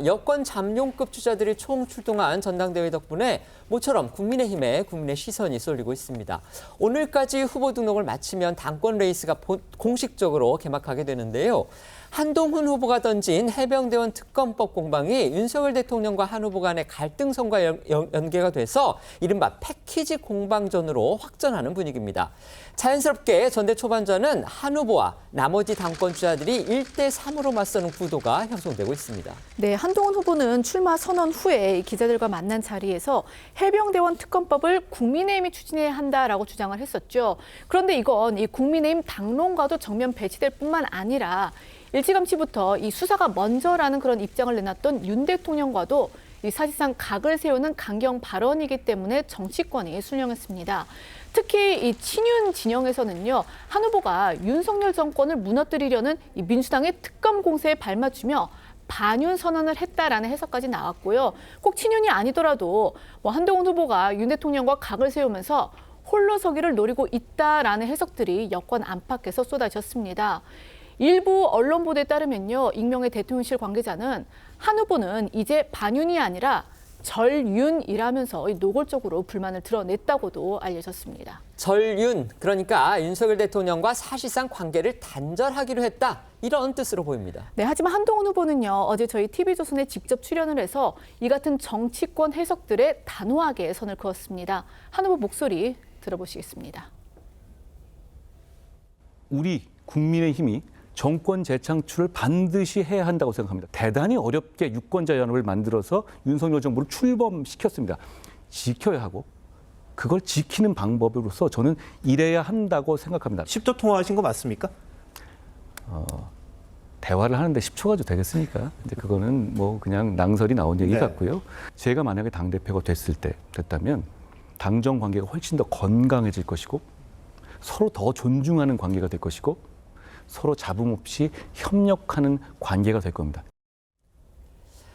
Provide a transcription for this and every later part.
여권 잠룡급 주자들이 총 출동한 전당대회 덕분에 모처럼 국민의힘에 국민의 시선이 쏠리고 있습니다. 오늘까지 후보 등록을 마치면 당권 레이스가 공식적으로 개막하게 되는데요. 한동훈 후보가 던진 해병대원 특검법 공방이 윤석열 대통령과 한 후보 간의 갈등선과 연계가 돼서 이른바 패키지 공방전으로 확전하는 분위기입니다. 자연스럽게 전대 초반전은 한 후보와 나머지 당권 주자들이 1대3으로 맞서는 구도가 형성되고 있습니다. 네, 한동훈 후보는 출마 선언 후에 기자들과 만난 자리에서 해병대원 특검법을 국민의힘이 추진해야 한다라고 주장을 했었죠. 그런데 이건 이 국민의힘 당론과도 정면 배치될 뿐만 아니라 일찌감치부터 이 수사가 먼저라는 그런 입장을 내놨던 윤 대통령과도 이 사실상 각을 세우는 강경 발언이기 때문에 정치권이 순영했습니다. 특히 이 친윤 진영에서는요, 한 후보가 윤석열 정권을 무너뜨리려는 이 민주당의 특검 공세에 발맞추며 반윤 선언을 했다라는 해석까지 나왔고요. 꼭 친윤이 아니더라도 한동훈 후보가 윤 대통령과 각을 세우면서 홀로 서기를 노리고 있다라는 해석들이 여권 안팎에서 쏟아졌습니다. 일부 언론 보도에 따르면요, 익명의 대통령실 관계자는 한 후보는 이제 반윤이 아니라 절윤이라면서 노골적으로 불만을 드러냈다고도 알려졌습니다. 절윤, 그러니까 윤석열 대통령과 사실상 관계를 단절하기로 했다. 이런 뜻으로 보입니다. 네, 하지만 한동훈 후보는요, 어제 저희 TV조선에 직접 출연을 해서 이 같은 정치권 해석들에 단호하게 선을 그었습니다. 한 후보 목소리 들어보시겠습니다. 우리 국민의힘이 정권 재창출을 반드시 해야 한다고 생각합니다. 대단히 어렵게 유권자 연합을 만들어서 윤석열 정부를 출범시켰습니다. 지켜야 하고 그걸 지키는 방법으로서 저는 이래야 한다고 생각합니다. 10초 통화하신 거 맞습니까? 대화를 하는데 10초 가지고 되겠습니까? 이제 그거는 뭐 그냥 낭설이 나온 얘기 같고요. 제가 만약에 당대표가 됐다면 당정 관계가 훨씬 더 건강해질 것이고 서로 더 존중하는 관계가 될 것이고 서로 잡음 없이 협력하는 관계가 될 겁니다.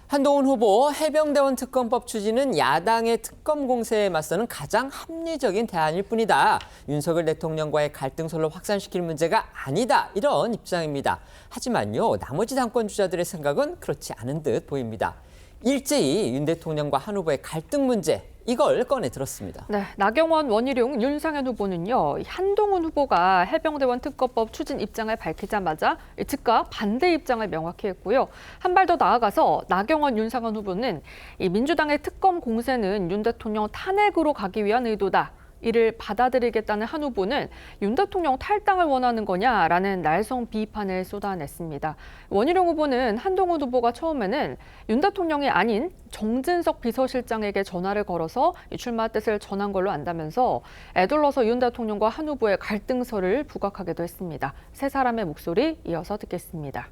한동훈 후보 해병대원 특검법 추진은 야당의 특검 공세에 맞서는 가장 합리적인 대안일 뿐이다. 윤석열 대통령과의 갈등설로 확산시킬 문제가 아니다. 이런 입장입니다. 하지만요, 나머지 당권 주자들의 생각은 그렇지 않은 듯 보입니다. 일제히 윤 대통령과 한 후보의 갈등 문제, 이걸 꺼내 들었습니다. 네, 나경원, 원희룡, 윤상현 후보는요, 한동훈 후보가 해병대원 특검법 추진 입장을 밝히자마자 즉각 반대 입장을 명확히 했고요. 한 발 더 나아가서 나경원, 윤상현 후보는 이 민주당의 특검 공세는 윤 대통령 탄핵으로 가기 위한 의도다. 이를 받아들이겠다는 한 후보는 윤 대통령 탈당을 원하는 거냐라는 날성 비판을 쏟아냈습니다. 원희룡 후보는 한동훈 후보가 처음에는 윤 대통령이 아닌 정진석 비서실장에게 전화를 걸어서 출마 뜻을 전한 걸로 안다면서 애둘러서 윤 대통령과 한 후보의 갈등설을 부각하기도 했습니다. 세 사람의 목소리 이어서 듣겠습니다.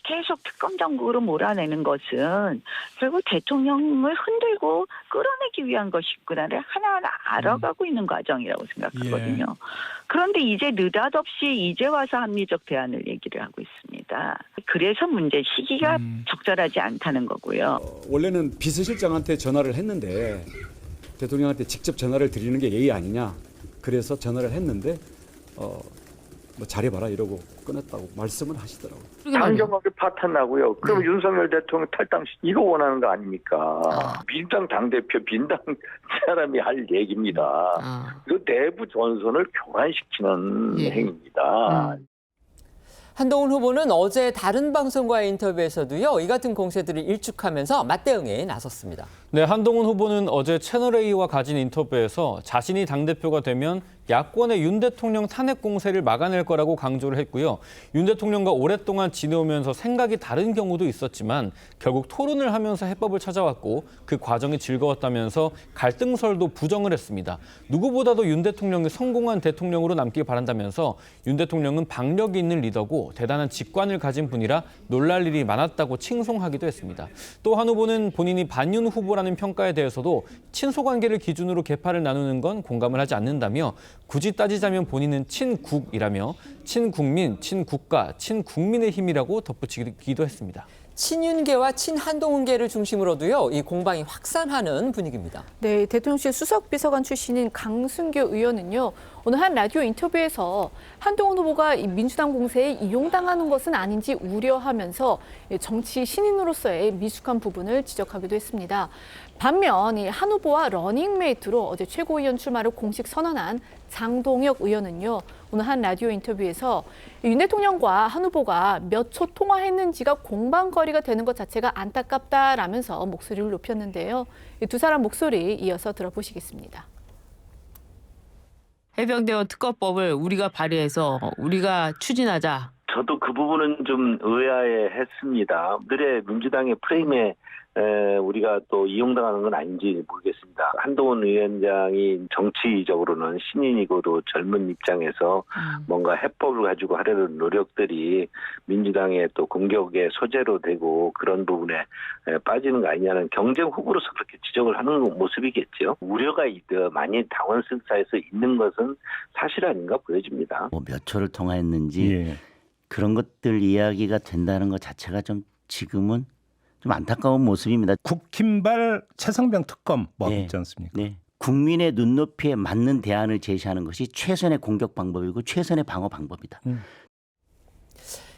계속 특검 정국으로 몰아내는 것은 결국 대통령을 흔들고 끌어내기 위한 것이구나를 하나하나 알아가고 있는 과정이라고 생각하거든요. 그런데 이제 느닷없이 이제 와서 합리적 대안을 얘기를 하고 있습니다. 그래서 문제 시기가 적절하지 않다는 거고요. 원래는 비서실장한테 전화를 했는데 대통령한테 직접 전화를 드리는 게 예의 아니냐. 그래서 전화를 했는데 뭐 잘해봐라 이러고 끊었다고 말씀을 하시더라고요. 당정관계 파탄나고요. 그럼 윤석열 대통령 탈당 이거 원하는 거 아닙니까? 민주당 당대표 빈당 사람이 할 얘기입니다. 그 내부 전선을 교란시키는 행위입니다. 한동훈 후보는 어제 다른 방송과의 인터뷰에서도요, 이 같은 공세들을 일축하면서 맞대응에 나섰습니다. 네, 한동훈 후보는 어제 채널A와 가진 인터뷰에서 자신이 당대표가 되면 야권의 윤 대통령 탄핵 공세를 막아낼 거라고 강조를 했고요. 윤 대통령과 오랫동안 지내오면서 생각이 다른 경우도 있었지만 결국 토론을 하면서 해법을 찾아왔고 그 과정이 즐거웠다면서 갈등설도 부정을 했습니다. 누구보다도 윤 대통령이 성공한 대통령으로 남길 바란다면서 윤 대통령은 박력이 있는 리더고 대단한 직관을 가진 분이라 놀랄 일이 많았다고 칭송하기도 했습니다. 또 한 후보는 본인이 반윤 후보라는 평가에 대해서도 친소관계를 기준으로 계파를 나누는 건 공감을 하지 않는다며 굳이 따지자면 본인은 친국이라며 친국민, 친국가, 친국민의 힘이라고 덧붙이기도 했습니다. 친윤계와 친한동훈계를 중심으로도요, 이 공방이 확산하는 분위기입니다. 네, 대통령실 수석비서관 출신인 강순규 의원은요, 오늘 한 라디오 인터뷰에서 한동훈 후보가 이 민주당 공세에 이용당하는 것은 아닌지 우려하면서 정치 신인으로서의 미숙한 부분을 지적하기도 했습니다. 반면 이 한 후보와 러닝메이트로 어제 최고위원 출마를 공식 선언한 장동혁 의원은요. 오늘 한 라디오 인터뷰에서 윤 대통령과 한 후보가 몇 초 통화했는지가 공방거리가 되는 것 자체가 안타깝다라면서 목소리를 높였는데요. 이 두 사람 목소리 이어서 들어보시겠습니다. 해병대원 특검법을 우리가 발의해서 우리가 추진하자. 저도 그 부분은 좀 의아해했습니다. 늘의 민주당의 프레임에 우리가 또 이용당하는 건 아닌지 모르겠습니다. 한동훈 위원장이 정치적으로는 신인이고도 젊은 입장에서 뭔가 해법을 가지고 하려는 노력들이 민주당의 또 공격의 소재로 되고 그런 부분에 빠지는 거 아니냐는 경쟁 후보로서 그렇게 지적을 하는 모습이겠죠. 우려가 있듯 많이 당원 승사에서 있는 것은 사실 아닌가 보여집니다. 뭐 몇 초를 통화했는지 예. 그런 것들 이야기가 된다는 것 자체가 좀 지금은 좀 안타까운 모습입니다. 국힘발 최상병 특검 뭐 네. 있지 않습니까? 네. 국민의 눈높이에 맞는 대안을 제시하는 것이 최선의 공격 방법이고 최선의 방어 방법이다.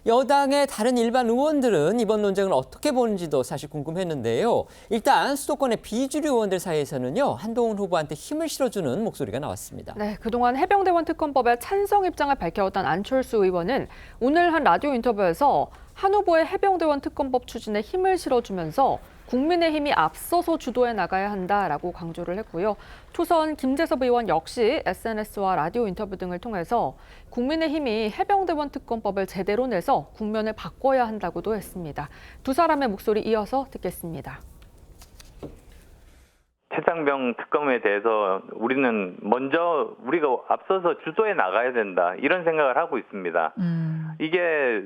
여당의 다른 일반 의원들은 이번 논쟁을 어떻게 보는지도 사실 궁금했는데요. 일단 수도권의 비주류 의원들 사이에서는요. 한동훈 후보한테 힘을 실어주는 목소리가 나왔습니다. 네, 그동안 해병대원 특검법에 찬성 입장을 밝혀왔던 안철수 의원은 오늘 한 라디오 인터뷰에서 한 후보의 해병대원 특검법 추진에 힘을 실어주면서 국민의힘이 앞서서 주도해 나가야 한다라고 강조를 했고요. 초선 김재섭 의원 역시 SNS와 라디오 인터뷰 등을 통해서 국민의힘이 해병대원 특검법을 제대로 내서 국면을 바꿔야 한다고도 했습니다. 두 사람의 목소리 이어서 듣겠습니다. 최상병 특검에 대해서 우리는 먼저 우리가 앞서서 주도해 나가야 된다 이런 생각을 하고 있습니다. 이게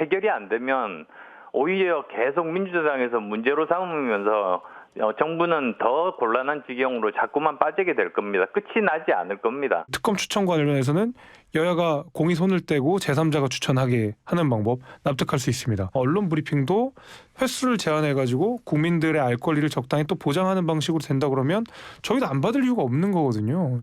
해결이 안 되면 오히려 계속 민주당에서 문제로 삼으면서 정부는 더 곤란한 지경으로 자꾸만 빠지게 될 겁니다. 끝이 나지 않을 겁니다. 특검 추천 관련해서는 여야가 공이 손을 떼고 제3자가 추천하게 하는 방법 납득할 수 있습니다. 언론 브리핑도 횟수를 제한해가지고 국민들의 알 권리를 적당히 또 보장하는 방식으로 된다 그러면 저희도 안 받을 이유가 없는 거거든요.